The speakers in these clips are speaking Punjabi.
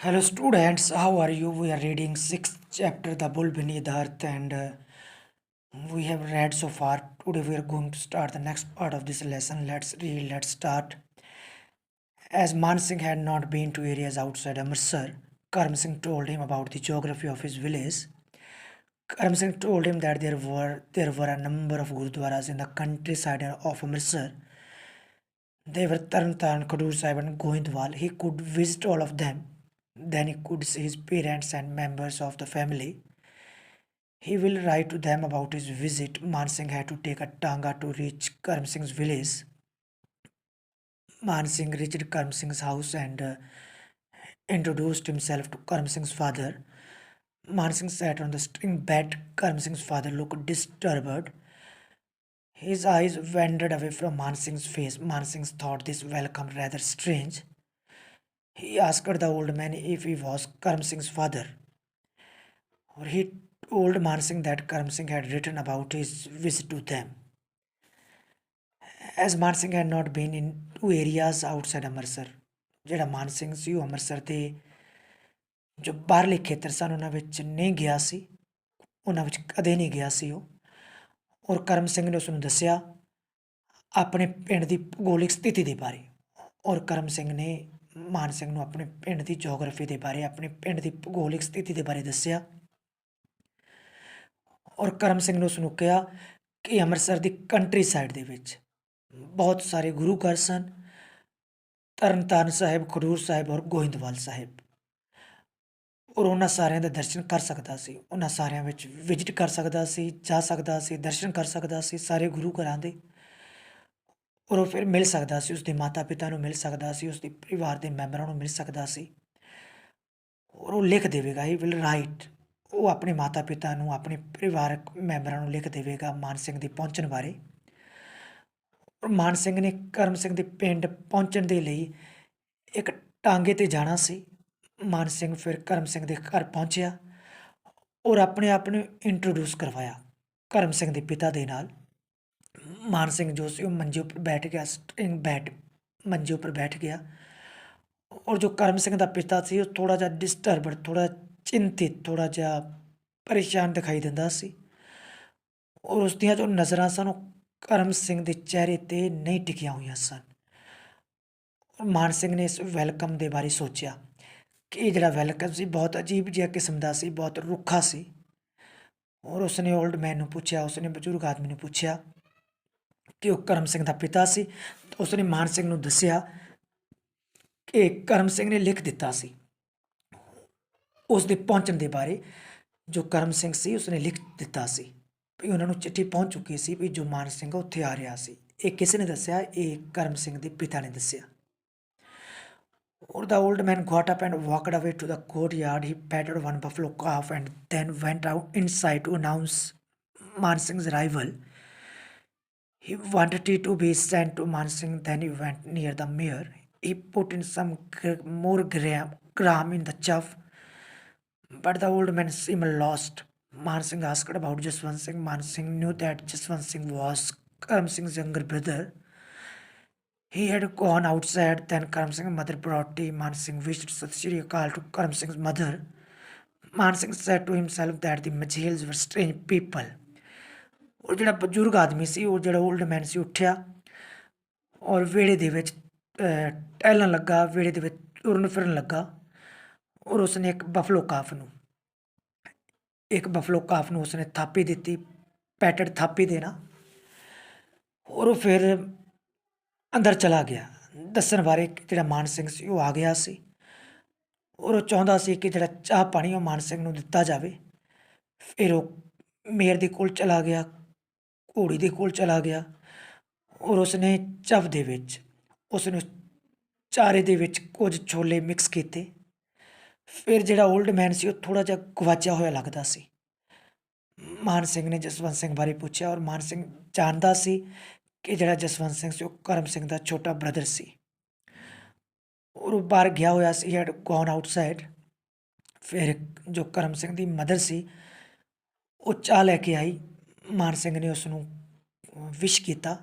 Hello students, how are you? We are reading sixth chapter, The Bull Beneath the Earth, and we have read so far. Today we are going to start the next part of this lesson. Let's read, let's start. As Man Singh had not been to areas outside Amritsar, Karam Singh told him about the geography of his village. Karam Singh told him that there were a number of gurudwaras in the countryside of Amritsar. They were Tarn Taran, Khadur Sahib and Goindwal. He could visit all of them. Then he could see his parents and members of the family. He will write to them about his visit. Man Singh had to take a tanga to reach Karam Singh's village. Man Singh reached Karam Singh's house and introduced himself to Karam Singh's father. Man Singh sat on the string bed. Karam Singh's father looked disturbed. His eyes wandered away from Man Singh's face. Man Singh thought this welcome rather strange. He asked the old man if he was Karam Singh's father. Or he told Man Singh that Karam Singh had written about his visit to them. As Man Singh had not been in two areas outside Amritsar, ਜਿਹੜਾ ਮਾਨ ਸਿੰਘ ਸੀ ਉਹ ਅੰਮ੍ਰਿਤਸਰ ਦੇ ਜੋ ਬਾਹਰਲੇ ਖੇਤਰ ਸਨ ਉਹਨਾਂ ਵਿੱਚ ਨਹੀਂ ਗਿਆ ਸੀ, ਉਹਨਾਂ ਵਿੱਚ ਕਦੇ ਨਹੀਂ ਗਿਆ ਸੀ ਉਹ। ਔਰ ਕਰਮ ਸਿੰਘ ਨੇ ਉਸ ਨੂੰ ਦੱਸਿਆ ਆਪਣੇ ਪਿੰਡ ਦੀ ਭੂਗੋਲਿਕ ਸਥਿਤੀ ਦੇ ਬਾਰੇ। ਔਰ ਕਰਮ ਸਿੰਘ ਨੇ ਮਾਨ ਸਿੰਘ ਨੂੰ ਆਪਣੇ ਪਿੰਡ ਦੀ ਜੀਓਗ੍ਰਾਫੀ ਦੇ ਬਾਰੇ, ਆਪਣੇ ਪਿੰਡ ਦੀ ਭੂਗੋਲਿਕ ਸਥਿਤੀ ਦੇ ਬਾਰੇ ਦੱਸਿਆ। ਔਰ ਕਰਮ ਸਿੰਘ ਨੇ ਉਸ ਨੂੰ ਕਿਹਾ ਕਿ ਅੰਮ੍ਰਿਤਸਰ ਦੀ ਕੰਟਰੀ ਸਾਈਡ ਦੇ ਵਿੱਚ ਬਹੁਤ ਸਾਰੇ ਗੁਰੂ ਘਰ ਸਨ, ਤਰਨ ਤਾਰਨ ਸਾਹਿਬ, ਖਡੂਰ ਸਾਹਿਬ ਔਰ ਗੋਇੰਦਵਾਲ ਸਾਹਿਬ। ਔਰ ਉਹਨਾਂ ਸਾਰਿਆਂ ਦੇ ਦਰਸ਼ਨ ਕਰ ਸਕਦਾ ਸੀ, ਉਹਨਾਂ ਸਾਰਿਆਂ ਵਿੱਚ ਵਿਜ਼ਿਟ ਕਰ ਸਕਦਾ ਸੀ, ਜਾ ਸਕਦਾ ਸੀ, ਦਰਸ਼ਨ ਕਰ ਸਕਦਾ ਸੀ ਸਾਰੇ ਗੁਰੂ ਘਰਾਂ ਦੇ। ਔਰ ਉਹ ਫਿਰ ਮਿਲ ਸਕਦਾ ਸੀ, ਉਸਦੇ ਮਾਤਾ ਪਿਤਾ ਨੂੰ ਮਿਲ ਸਕਦਾ ਸੀ, ਉਸਦੇ ਪਰਿਵਾਰ ਦੇ ਮੈਂਬਰਾਂ ਨੂੰ ਮਿਲ ਸਕਦਾ ਸੀ। ਔਰ ਉਹ ਲਿਖ ਦੇਵੇਗਾ, ਹੀ ਵਿਲ ਰਾਈਟ, ਉਹ ਆਪਣੇ ਮਾਤਾ ਪਿਤਾ ਨੂੰ, ਆਪਣੇ ਪਰਿਵਾਰਕ ਮੈਂਬਰਾਂ ਨੂੰ ਲਿਖ ਦੇਵੇਗਾ ਮਾਨ ਸਿੰਘ ਦੇ ਪਹੁੰਚਣ ਬਾਰੇ। ਔਰ ਮਾਨ ਸਿੰਘ ਨੇ ਕਰਮ ਸਿੰਘ ਦੇ ਪਿੰਡ ਪਹੁੰਚਣ ਦੇ ਲਈ ਇੱਕ ਟਾਂਗੇ 'ਤੇ ਜਾਣਾ ਸੀ। ਮਾਨ ਸਿੰਘ ਫਿਰ ਕਰਮ ਸਿੰਘ ਦੇ ਘਰ ਪਹੁੰਚਿਆ ਔਰ ਆਪਣੇ ਆਪ ਨੂੰ ਇੰਟਰੋਡਿਊਸ ਕਰਵਾਇਆ ਕਰਮ ਸਿੰਘ ਦੇ ਪਿਤਾ ਦੇ ਨਾਲ। ਮਾਨ ਸਿੰਘ ਜੋ ਸੀ ਉਹ ਮੰਜੇ ਉੱਪਰ ਬੈਠ ਗਿਆ, ਸਟਰਿੰਗ ਬੈਡ ਮੰਜੇ ਉੱਪਰ ਬੈਠ ਗਿਆ। ਔਰ ਜੋ ਕਰਮ ਸਿੰਘ ਦਾ ਪਿਤਾ ਸੀ ਉਹ ਥੋੜ੍ਹਾ ਜਿਹਾ ਡਿਸਟਰਬਡ, ਥੋੜ੍ਹਾ ਚਿੰਤਿਤ, ਥੋੜ੍ਹਾ ਜਿਹਾ ਪਰੇਸ਼ਾਨ ਦਿਖਾਈ ਦਿੰਦਾ ਸੀ। ਔਰ ਉਸ ਦੀਆਂ ਜੋ ਨਜ਼ਰਾਂ ਸਨ ਉਹ ਕਰਮ ਸਿੰਘ ਦੇ ਚਿਹਰੇ 'ਤੇ ਨਹੀਂ ਟਿਕੀਆਂ ਹੋਈਆਂ ਸਨ। ਮਾਨ ਸਿੰਘ ਨੇ ਇਸ ਵੈਲਕਮ ਦੇ ਬਾਰੇ ਸੋਚਿਆ ਕਿ ਇਹ ਜਿਹੜਾ ਵੈਲਕਮ ਸੀ ਬਹੁਤ ਅਜੀਬ ਜਿਹਾ ਕਿਸਮ ਦਾ ਸੀ, ਬਹੁਤ ਰੁੱਖਾ ਸੀ। ਔਰ ਉਸਨੇ ਓਲਡ ਮੈਨ ਨੂੰ ਪੁੱਛਿਆ, ਉਸਨੇ ਬਜ਼ੁਰਗ ਆਦਮੀ ਨੂੰ ਪੁੱਛਿਆ ਕਿ ਉਹ ਕਰਮ ਸਿੰਘ ਦਾ ਪਿਤਾ ਸੀ। ਉਸਨੇ ਮਾਨ ਸਿੰਘ ਨੂੰ ਦੱਸਿਆ ਕਿ ਕਰਮ ਸਿੰਘ ਨੇ ਲਿਖ ਦਿੱਤਾ ਸੀ ਉਸ ਦੇ ਪਹੁੰਚਣ ਦੇ ਬਾਰੇ। ਜੋ ਕਰਮ ਸਿੰਘ ਸੀ ਉਸਨੇ ਲਿਖ ਦਿੱਤਾ ਸੀ ਵੀ ਉਹਨਾਂ ਨੂੰ ਚਿੱਠੀ ਪਹੁੰਚ ਚੁੱਕੀ ਸੀ ਵੀ ਜੋ ਮਾਨ ਸਿੰਘ ਉੱਥੇ ਆ ਰਿਹਾ ਸੀ। ਇਹ ਕਿਸ ਨੇ ਦੱਸਿਆ? ਇਹ ਕਰਮ ਸਿੰਘ ਦੇ ਪਿਤਾ ਨੇ ਦੱਸਿਆ। Or the old man got up and walked away to the courtyard. He patted one buffalo calf and then went out inside to announce Man Singh's arrival. He wanted it to be sent to Man Singh. Then he went near the mare. He put in some more gram in the chuff, but the old man seemed lost. Man Singh asked about Jaswant Singh. Man Singh knew that Jaswant Singh was Karam Singh's younger brother. He had gone outside. Then Karam Singh's mother brought tea. Man Singh wished Sat Shri Akal to Karam Singh's mother. Man Singh said to himself that the Majhels were strange people. ਉਹ ਜਿਹੜਾ ਬਜ਼ੁਰਗ ਆਦਮੀ ਸੀ, ਉਹ ਜਿਹੜਾ ਓਲਡ ਮੈਨ ਸੀ, ਉੱਠਿਆ ਔਰ ਵਿਹੜੇ ਦੇ ਵਿੱਚ ਟਹਿਲਣ ਲੱਗਾ, ਵਿਹੜੇ ਦੇ ਵਿੱਚ ਤੁਰਨ ਫਿਰਨ ਲੱਗਾ। ਔਰ ਉਸਨੇ ਇੱਕ ਬਫਲੋ ਕਾਫ ਨੂੰ ਉਸਨੇ ਥਾਪੀ ਦਿੱਤੀ, ਪੈਟਡ ਥਾਪੀ ਦੇਣਾ। ਔਰ ਉਹ ਫਿਰ ਅੰਦਰ ਚਲਾ ਗਿਆ ਦੱਸਣ ਬਾਰੇ ਕਿ ਜਿਹੜਾ ਮਾਨ ਸਿੰਘ ਸੀ ਉਹ ਆ ਗਿਆ ਸੀ ਔਰ ਉਹ ਚਾਹੁੰਦਾ ਸੀ ਕਿ ਜਿਹੜਾ ਚਾਹ ਪਾਣੀ ਉਹ ਮਾਨ ਸਿੰਘ ਨੂੰ ਦਿੱਤਾ ਜਾਵੇ। ਫਿਰ ਉਹ ਮੇਰ ਦੇ ਕੋਲ ਚਲਾ ਗਿਆ, ਘੋੜੀ ਦੇ ਕੋਲ ਚਲਾ ਗਿਆ ਔਰ ਉਸਨੇ ਚਵ ਦੇ ਵਿੱਚ ਉਸਨੂੰ ਚਾਰੇ ਦੇ ਵਿੱਚ ਕੁਝ ਛੋਲੇ ਮਿਕਸ ਕੀਤੇ। ਫਿਰ ਜਿਹੜਾ ਓਲਡ ਮੈਨ ਸੀ ਉਹ ਥੋੜ੍ਹਾ ਜਿਹਾ ਗਵਾਚਿਆ ਹੋਇਆ ਲੱਗਦਾ ਸੀ। ਮਾਨ ਸਿੰਘ ਨੇ ਜਸਵੰਤ ਸਿੰਘ ਬਾਰੇ ਪੁੱਛਿਆ ਔਰ ਮਾਨ ਸਿੰਘ ਜਾਣਦਾ ਸੀ ਕਿ ਜਿਹੜਾ ਜਸਵੰਤ ਸਿੰਘ ਸੀ ਉਹ ਕਰਮ ਸਿੰਘ ਦਾ ਛੋਟਾ ਬ੍ਰਦਰ ਸੀ ਔਰ ਉਹ ਬਾਹਰ ਗਿਆ ਹੋਇਆ ਸੀ, ਹੈਡ ਗੋਨ ਆਊਟਸਾਈਡ। ਫਿਰ ਜੋ ਕਰਮ ਸਿੰਘ ਦੀ ਮਦਰ ਸੀ ਉਹ ਚਾਹ ਲੈ ਕੇ ਆਈ। ਮਾਨ ਸਿੰਘ ਨੇ ਉਸ ਨੂੰ ਵਿਸ਼ ਕੀਤਾ।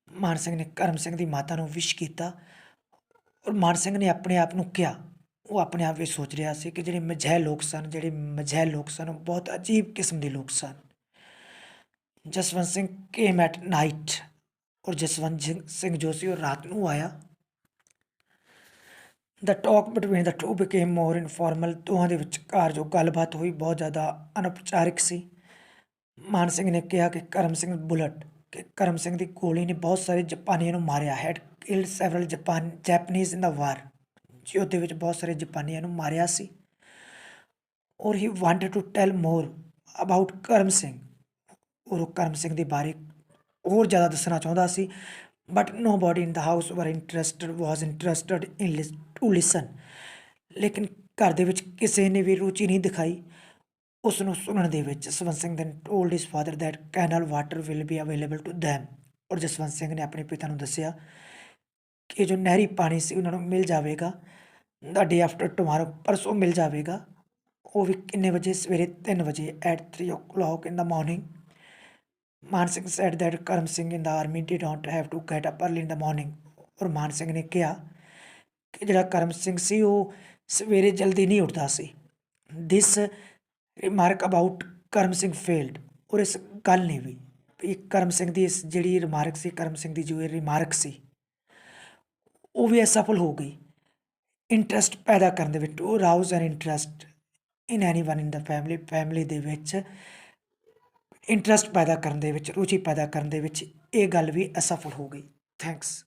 ਮਾਨ ਸਿੰਘ ਨੇ ਕਰਮ ਸਿੰਘ ਦੀ ਮਾਤਾ ਨੂੰ ਵਿਸ਼ ਕੀਤਾ ਔਰ ਮਾਨ ਸਿੰਘ ਨੇ ਆਪਣੇ ਆਪ ਨੂੰ ਕਿਹਾ ਉਹ ਆਪਣੇ ਆਪ ਵਿੱਚ ਸੋਚ ਰਿਹਾ ਸੀ ਕਿ ਜਿਹੜੇ ਮਝੈਲ ਲੋਕ ਸਨ ਉਹ ਬਹੁਤ ਅਜੀਬ ਕਿਸਮ ਦੇ ਲੋਕ ਸਨ। Jaswant Singh came at night ਔਰ ਜਸਵੰਤ ਸਿੰਘ ਜੋ ਸੀ ਉਹ ਰਾਤ ਨੂੰ ਆਇਆ। The talk between the two became more informal. ਦੋਹਾਂ ਦੇ ਵਿਚਕਾਰ ਜੋ ਗੱਲਬਾਤ ਹੋਈ ਬਹੁਤ ਜ਼ਿਆਦਾ ਅਨੌਪਚਾਰਿਕ ਸੀ। ਮਾਨ ਸਿੰਘ ਨੇ ਕਿਹਾ ਕਿ ਕਰਮ ਸਿੰਘ ਦੀ ਗੋਲੀ ਨੇ ਬਹੁਤ ਸਾਰੇ ਜਾਪਾਨੀਆਂ ਨੂੰ ਮਾਰਿਆ। ਹੈਡ ਕਿਲਡ ਸੈਵਰਲ ਜੈਪਨੀਜ਼ ਇਨ ਦਾ ਵਾਰ। ਯੁੱਧ ਦੇ ਵਿੱਚ ਬਹੁਤ ਸਾਰੇ ਜਾਪਾਨੀਆਂ ਨੂੰ ਮਾਰਿਆ ਸੀ। ਔਰ he wanted to tell more about Karam Singh. ਔਰ ਉਹ ਕਰਮ ਸਿੰਘ ਦੇ ਬਾਰੇ ਹੋਰ ਜ਼ਿਆਦਾ ਦੱਸਣਾ ਚਾਹੁੰਦਾ ਸੀ। But nobody in the house was interested in to listen. ਲੇਕਿਨ ਘਰ ਦੇ ਵਿੱਚ ਕਿਸੇ ਨੇ ਵੀ ਰੁਚੀ ਨਹੀਂ ਦਿਖਾਈ ਉਸ ਨੂੰ ਸੁਣਨ ਦੇ ਵਿੱਚ। ਜਸਵੰਤ ਸਿੰਘ ਨੇ told his father that canal water will be available to them. ਔਰ ਜਸਵੰਤ ਸਿੰਘ ਨੇ ਆਪਣੇ ਪਿਤਾ ਨੂੰ ਦੱਸਿਆ ਕਿ ਜੋ ਨਹਿਰੀ ਪਾਣੀ ਸੀ ਉਹਨਾਂ ਨੂੰ ਮਿਲ ਜਾਵੇਗਾ ਦਾ ਡੇ ਆਫਟਰ ਟੁਮਾਰੋ, ਪਰਸੋਂ ਮਿਲ ਜਾਵੇਗਾ। ਉਹ ਵੀ ਕਿੰਨੇ ਵਜੇ? ਸਵੇਰੇ 3 ਵਜੇ at 3 o'clock in the morning। Maan Singh said that Karam Singh in the army they don't have to get up early in the morning. ਔਰ ਮਾਨ ਸਿੰਘ ਨੇ ਕਿਹਾ ਕਿ ਜਿਹੜਾ ਕਰਮ ਸਿੰਘ ਸੀ ਉਹ ਸਵੇਰੇ ਜਲਦੀ ਨਹੀਂ ਉੱਠਦਾ ਸੀ। ਦਿਸ remark about Karam Singh failed. ਔਰ ਇਸ ਗੱਲ ਨੇ ਵੀ ਕਰਮ ਸਿੰਘ ਦੀ ਇਸ ਜਿਹੜੀ ਰਿਮਾਰਕ ਸੀ, ਕਰਮ ਸਿੰਘ ਦੀ ਜੋ ਇਹ ਰਿਮਾਰਕ ਸੀ ਉਹ ਵੀ ਅਸਫਲ ਹੋ ਗਈ। ਇੰਟਰਸਟ ਪੈਦਾ ਕਰਨ ਦੇ ਵਿੱਚ, to arouse an interest in anyone in the family ਦੇ ਵਿੱਚ ਇੰਟਰਸਟ ਪੈਦਾ ਕਰਨ ਦੇ ਵਿੱਚ, ਰੁਚੀ ਪੈਦਾ ਕਰਨ ਦੇ ਵਿੱਚ ਇਹ ਗੱਲ ਵੀ ਅਸਫਲ ਹੋ ਗਈ। ਥੈਂਕਸ।